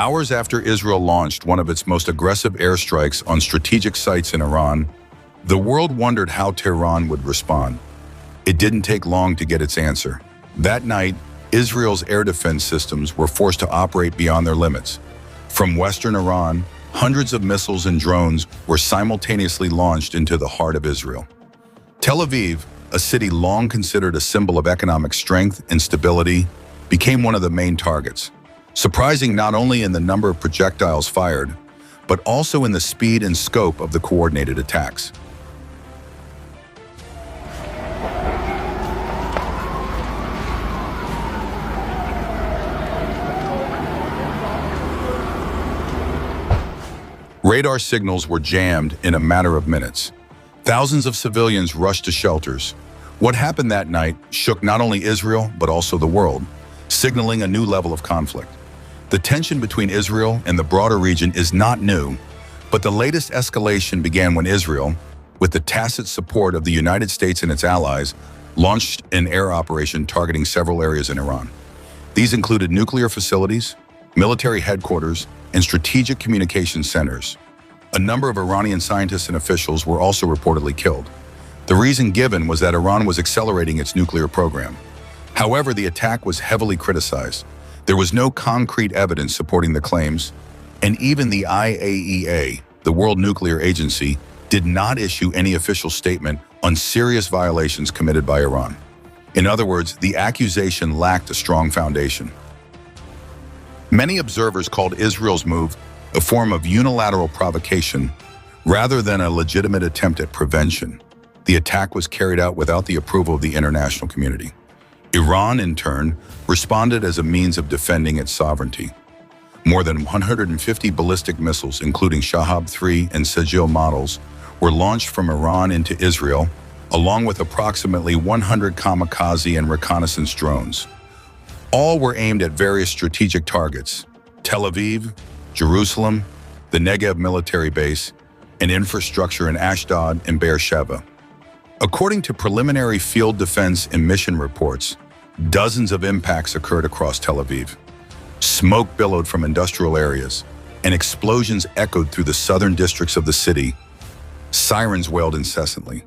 Hours after Israel launched one of its most aggressive airstrikes on strategic sites in Iran, the world wondered how Tehran would respond. It didn't take long to get its answer. That night, Israel's air defense systems were forced to operate beyond their limits. From western Iran, hundreds of missiles and drones were simultaneously launched into the heart of Israel. Tel Aviv, a city long considered a symbol of economic strength and stability, became one of the main targets, surprising not only in the number of projectiles fired, but also in the speed and scope of the coordinated attacks. Radar signals were jammed in a matter of minutes. Thousands of civilians rushed to shelters. What happened that night shook not only Israel, but also the world, signaling a new level of conflict. The tension between Israel and the broader region is not new, but the latest escalation began when Israel, with the tacit support of the United States and its allies, launched an air operation targeting several areas in Iran. These included nuclear facilities, military headquarters, and strategic communication centers. A number of Iranian scientists and officials were also reportedly killed. The reason given was that Iran was accelerating its nuclear program. However, the attack was heavily criticized. There was no concrete evidence supporting the claims, and even the IAEA, the World Nuclear Agency, did not issue any official statement on serious violations committed by Iran. In other words, the accusation lacked a strong foundation. Many observers called Israel's move a form of unilateral provocation rather than a legitimate attempt at prevention. The attack was carried out without the approval of the international community. Iran, in turn, responded as a means of defending its sovereignty. More than 150 ballistic missiles, including Shahab-3 and Sajil models, were launched from Iran into Israel, along with approximately 100 kamikaze and reconnaissance drones. All were aimed at various strategic targets: Tel Aviv, Jerusalem, the Negev military base, and infrastructure in Ashdod and Beersheba. According to preliminary field defense and mission reports, dozens of impacts occurred across Tel Aviv. Smoke billowed from industrial areas, and explosions echoed through the southern districts of the city. Sirens wailed incessantly.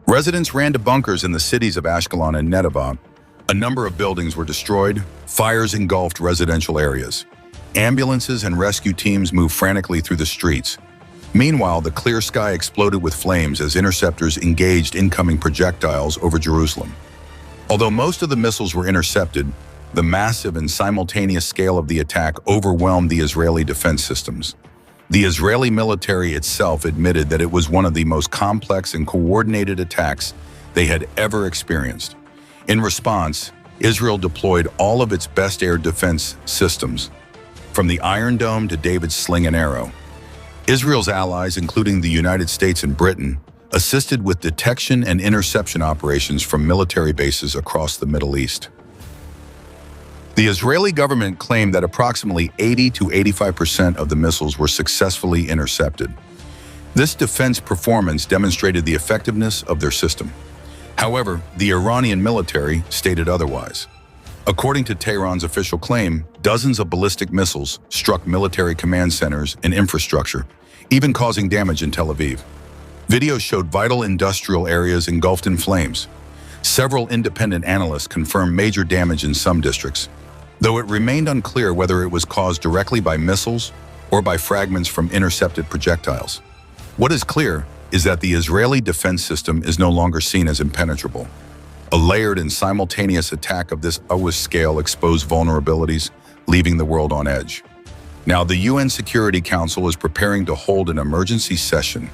Residents ran to bunkers in the cities of Ashkelon and Netivot. A number of buildings were destroyed, fires engulfed residential areas. Ambulances and rescue teams moved frantically through the streets. Meanwhile, the clear sky exploded with flames as interceptors engaged incoming projectiles over Jerusalem. Although most of the missiles were intercepted, the massive and simultaneous scale of the attack overwhelmed the Israeli defense systems. The Israeli military itself admitted that it was one of the most complex and coordinated attacks they had ever experienced. In response, Israel deployed all of its best air defense systems, from the Iron Dome to David's sling and arrow. Israel's allies, including the United States and Britain, assisted with detection and interception operations from military bases across the Middle East. The Israeli government claimed that approximately 80 to 85% of the missiles were successfully intercepted. This defense performance demonstrated the effectiveness of their system. However, the Iranian military stated otherwise. According to Tehran's official claim, dozens of ballistic missiles struck military command centers and infrastructure, even causing damage in Tel Aviv. Videos showed vital industrial areas engulfed in flames. Several independent analysts confirmed major damage in some districts, though it remained unclear whether it was caused directly by missiles or by fragments from intercepted projectiles. What is clear is that the Israeli defense system is no longer seen as impenetrable. A layered and simultaneous attack of this scale exposed vulnerabilities, leaving the world on edge. Now, the UN Security Council is preparing to hold an emergency session.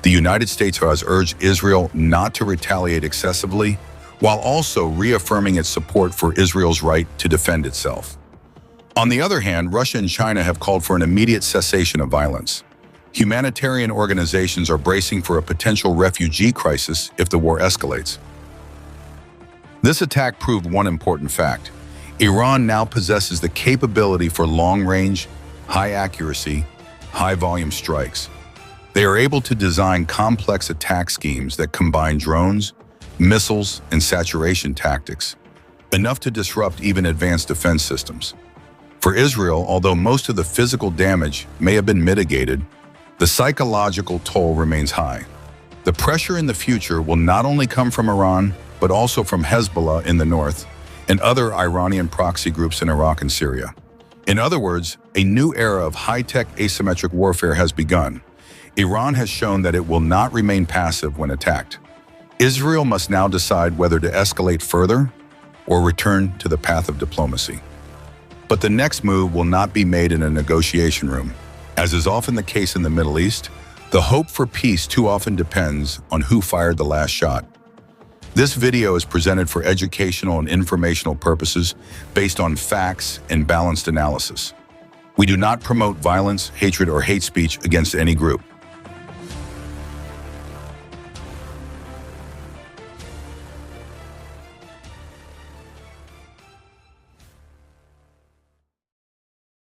The United States has urged Israel not to retaliate excessively, while also reaffirming its support for Israel's right to defend itself. On the other hand, Russia and China have called for an immediate cessation of violence. Humanitarian organizations are bracing for a potential refugee crisis if the war escalates. This attack proved one important fact. Iran now possesses the capability for long-range, high-accuracy, high-volume strikes. They are able to design complex attack schemes that combine drones, missiles, and saturation tactics, enough to disrupt even advanced defense systems. For Israel, although most of the physical damage may have been mitigated, the psychological toll remains high. The pressure in the future will not only come from Iran, but also from Hezbollah in the north and other Iranian proxy groups in Iraq and Syria. In other words, a new era of high-tech asymmetric warfare has begun. Iran has shown that it will not remain passive when attacked. Israel must now decide whether to escalate further or return to the path of diplomacy. But the next move will not be made in a negotiation room. As is often the case in the Middle East, the hope for peace too often depends on who fired the last shot. This video is presented for educational and informational purposes based on facts and balanced analysis. We do not promote violence, hatred, or hate speech against any group.